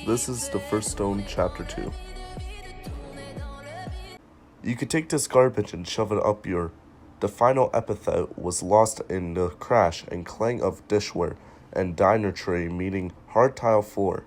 This is The First Stone, Chapter 2. You could take this garbage and shove it up your... The final epithet was lost in the crash and clang of dishware and diner tray meeting hard tile floor.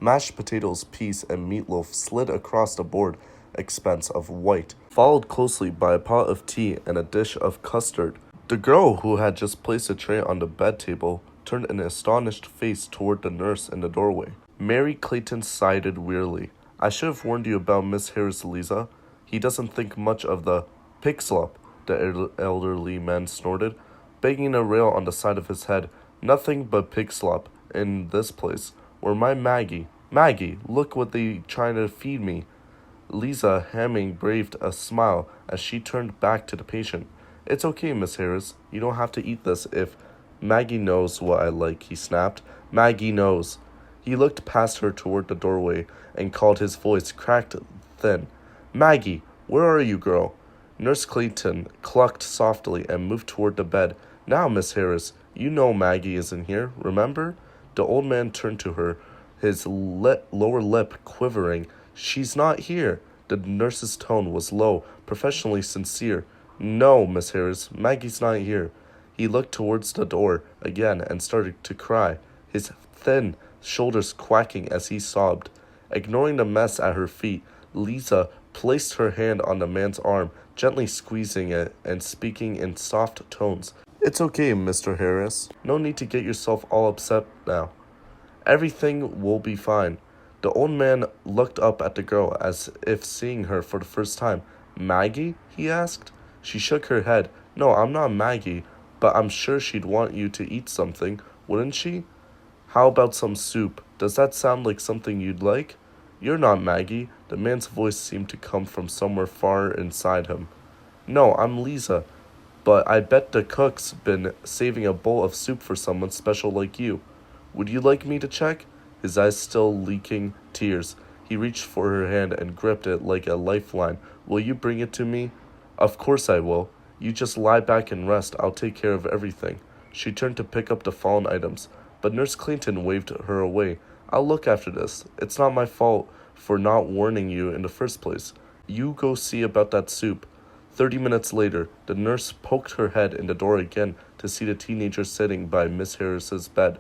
Mashed potatoes, peas, and meatloaf slid across the board expanse of white, followed closely by a pot of tea and a dish of custard. The girl who had just placed a tray on the bed table turned an astonished face toward the nurse in the doorway. Mary Clayton sighed wearily. I should have warned you about Miss Harris, Lisa. He doesn't think much of the pig slop, the elderly man snorted, banging a rail on the side of his head. Nothing but pig slop in this place. Or my Maggie. Maggie, look what they trying to feed me. Lisa Hamming braved a smile as she turned back to the patient. It's okay, Miss Harris. You don't have to eat this if... Maggie knows what I like, he snapped. Maggie knows. He looked past her toward the doorway and called, his voice cracked thin. Maggie, where are you, girl? Nurse Clayton clucked softly and moved toward the bed. Now, Miss Harris, you know Maggie isn't here, remember? The old man turned to her, his lower lip quivering. She's not here. The nurse's tone was low, professionally sincere. No, Miss Harris, Maggie's not here. He looked towards the door again and started to cry, his thin shoulders quaking as he sobbed. Ignoring the mess at her feet, Lisa placed her hand on the man's arm, gently squeezing it and speaking in soft tones. It's okay, Mr. Harris. No need to get yourself all upset now. Everything will be fine. The old man looked up at the girl as if seeing her for the first time. Maggie? He asked. She shook her head. No, I'm not Maggie, but I'm sure she'd want you to eat something, wouldn't she? How about some soup? Does that sound like something you'd like? You're not Maggie. The man's voice seemed to come from somewhere far inside him. No, I'm Lisa, but I bet the cook's been saving a bowl of soup for someone special like you. Would you like me to check? His eyes still leaking tears. He reached for her hand and gripped it like a lifeline. Will you bring it to me? Of course I will. You just lie back and rest. I'll take care of everything. She turned to pick up the fallen items, but Nurse Clayton waved her away. I'll look after this. It's not my fault for not warning you in the first place. You go see about that soup. 30 minutes later, the nurse poked her head in the door again to see the teenager sitting by Miss Harris's bed,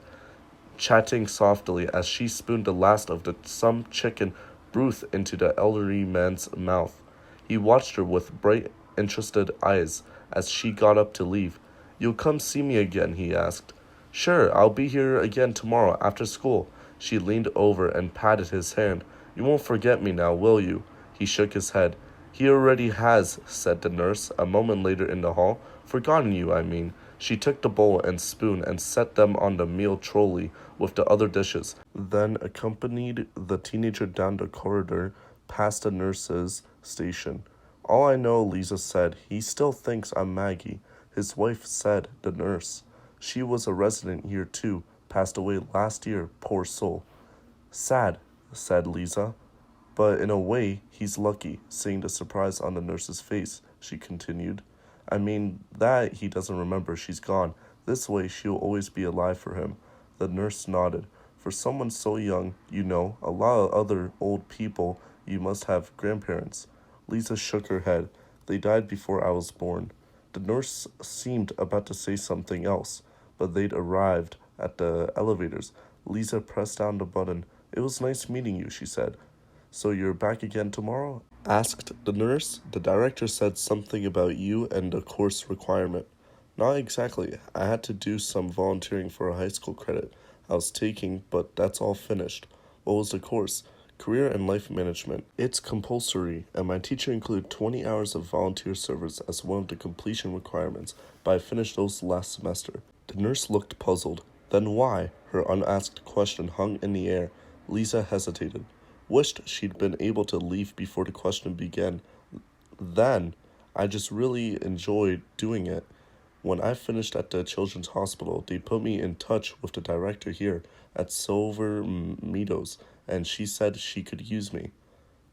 chatting softly as she spooned the last of some chicken broth into the elderly man's mouth. He watched her with bright, interested eyes as she got up to leave. You'll come see me again, he asked. Sure, I'll be here again tomorrow after school. She leaned over and patted his hand. You won't forget me now, will you? He shook his head. He already has, said the nurse, a moment later in the hall. Forgotten you, I mean. She took the bowl and spoon and set them on the meal trolley with the other dishes, then accompanied the teenager down the corridor past the nurse's station. All I know, Lisa said, he still thinks I'm Maggie. His wife said, the nurse. She was a resident here too, passed away last year, poor soul. Sad, said Lisa. But in a way, he's lucky, seeing the surprise on the nurse's face, she continued. I mean, that he doesn't remember she's gone. This way, she'll always be alive for him. The nurse nodded. For someone so young, you know, a lot of other old people, you must have grandparents. Lisa shook her head. They died before I was born. The nurse seemed about to say something else, but they'd arrived at the elevators. Lisa pressed down the button. It was nice meeting you, she said. So you're back again tomorrow? Asked the nurse. The director said something about you and the course requirement. Not exactly. I had to do some volunteering for a high school credit I was taking, but that's all finished. What was the course? Career and Life Management. It's compulsory, and my teacher included 20 hours of volunteer service as one of the completion requirements, but I finished those last semester. The nurse looked puzzled. Then why? Her unasked question hung in the air. Lisa hesitated. Wished she'd been able to leave before the question began. Then, I just really enjoyed doing it. When I finished at the Children's Hospital, they put me in touch with the director here at Silver Meadows, and she said she could use me.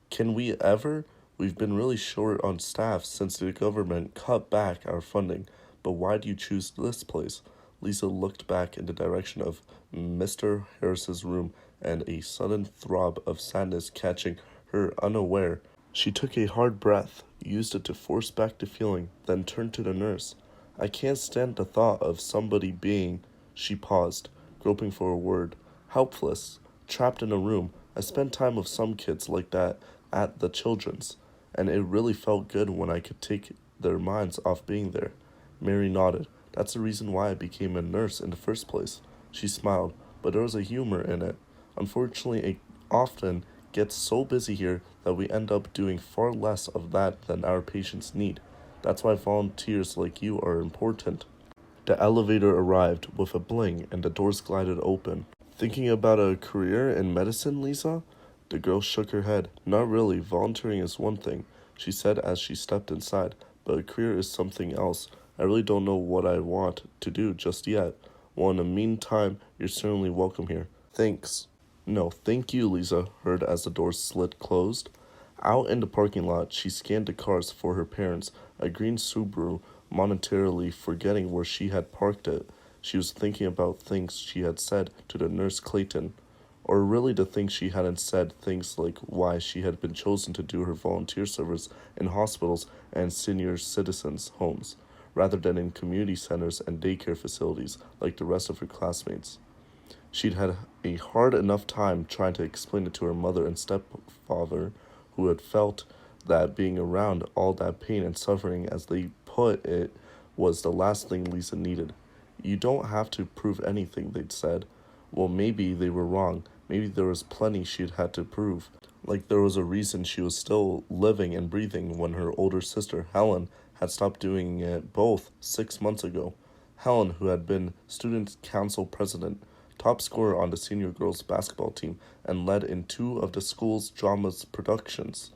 Can we ever? We've been really short on staff since the government cut back our funding, but why do you choose this place? Lisa looked back in the direction of Mr. Harris's room and a sudden throb of sadness catching her unaware. She took a hard breath, used it to force back the feeling, then turned to the nurse. I can't stand the thought of somebody being. She paused, groping for a word. Helpless, trapped in a room. I spent time with some kids like that at the children's, and it really felt good when I could take their minds off being there. Mary nodded. That's the reason why I became a nurse in the first place. She smiled, but there was a humor in it. Unfortunately, it often gets so busy here that we end up doing far less of that than our patients need. That's why volunteers like you are important. The elevator arrived with a bling and the doors glided open. Thinking about a career in medicine, Lisa? The girl shook her head. Not really. Volunteering is one thing, she said as she stepped inside, but a career is something else. I really don't know what I want to do just yet. Well, in the meantime, you're certainly welcome here. Thanks. No, thank you, Lisa heard as the door slid closed. Out in the parking lot, she scanned the cars for her parents, a green Subaru, momentarily forgetting where she had parked it. She was thinking about things she had said to the nurse Clayton, or really the things she hadn't said, things like why she had been chosen to do her volunteer service in hospitals and senior citizens' homes, rather than in community centers and daycare facilities like the rest of her classmates. She'd had a hard enough time trying to explain it to her mother and stepfather, who had felt that being around all that pain and suffering, as they put it, was the last thing Lisa needed. You don't have to prove anything, they'd said. Well, maybe they were wrong. Maybe there was plenty she'd had to prove. Like there was a reason she was still living and breathing when her older sister, Helen, had stopped doing it both 6 months ago. Helen, who had been student council president, top scorer on the senior girls basketball team, and led in 2 of the school's drama's productions,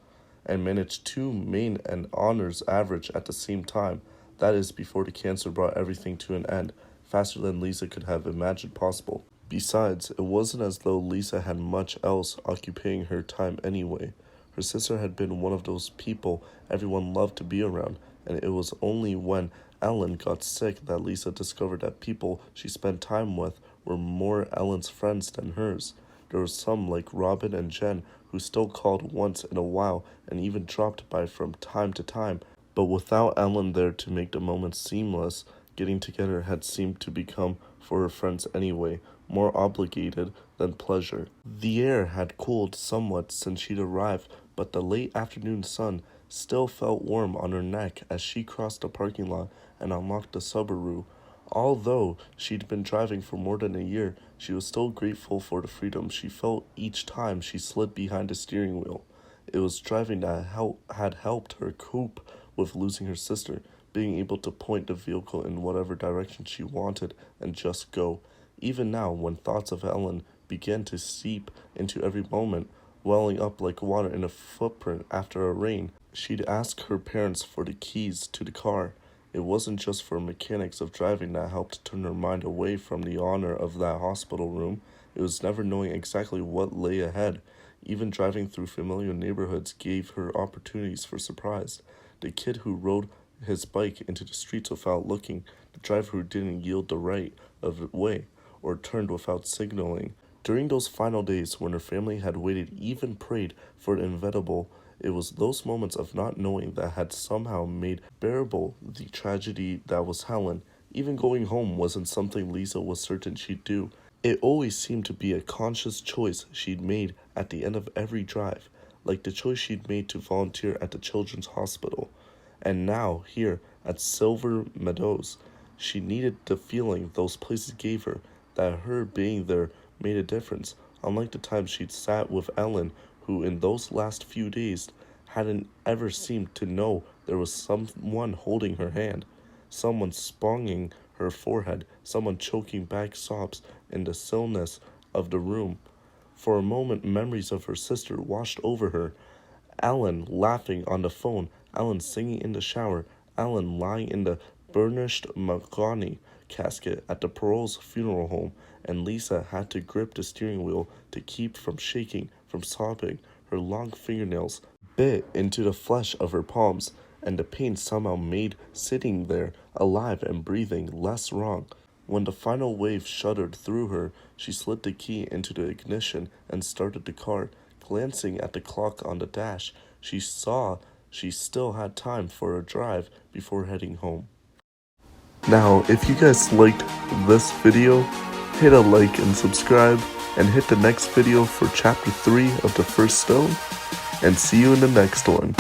and managed 2 main and honors average at the same time. That is before the cancer brought everything to an end, faster than Lisa could have imagined possible. Besides, it wasn't as though Lisa had much else occupying her time anyway. Her sister had been one of those people everyone loved to be around, and it was only when Ellen got sick that Lisa discovered that people she spent time with were more Ellen's friends than hers. There were some like Robin and Jen who still called once in a while and even dropped by from time to time, but without Ellen there to make the moments seamless, getting together had seemed to become, for her friends anyway, more obligated than pleasure. The air had cooled somewhat since she'd arrived, but the late afternoon sun still felt warm on her neck as she crossed the parking lot and unlocked the Subaru. Although she'd been driving for more than a year, she was still grateful for the freedom she felt each time she slid behind the steering wheel. It was driving that had helped her cope with losing her sister, being able to point the vehicle in whatever direction she wanted and just go. Even now, when thoughts of Ellen began to seep into every moment, welling up like water in a footprint after a rain, she'd ask her parents for the keys to the car. It wasn't just for mechanics of driving that helped turn her mind away from the honor of that hospital room. It was never knowing exactly what lay ahead. Even driving through familiar neighborhoods gave her opportunities for surprise. The kid who rode his bike into the streets without looking, the driver who didn't yield the right of way, or turned without signaling. During those final days when her family had waited, even prayed for the inevitable, it was those moments of not knowing that had somehow made bearable the tragedy that was Helen. Even going home wasn't something Lisa was certain she'd do. It always seemed to be a conscious choice she'd made at the end of every drive, like the choice she'd made to volunteer at the children's hospital. And now, here at Silver Meadows, she needed the feeling those places gave her, that her being there made a difference, unlike the time she'd sat with Ellen, who in those last few days hadn't ever seemed to know there was someone holding her hand, someone sponging her forehead, someone choking back sobs in the stillness of the room. For a moment, memories of her sister washed over her. Ellen laughing on the phone, Ellen singing in the shower, Ellen lying in the burnished mahogany casket at the Pearls funeral home, and Lisa had to grip the steering wheel to keep from shaking, from sobbing. Her long fingernails bit into the flesh of her palms, and the pain somehow made sitting there, alive and breathing, less wrong. When the final wave shuddered through her, she slid the key into the ignition and started the car. Glancing at the clock on the dash, she saw she still had time for a drive before heading home. Now, if you guys liked this video, hit a like and subscribe, and hit the next video for chapter 3 of The First Stone, and see you in the next one.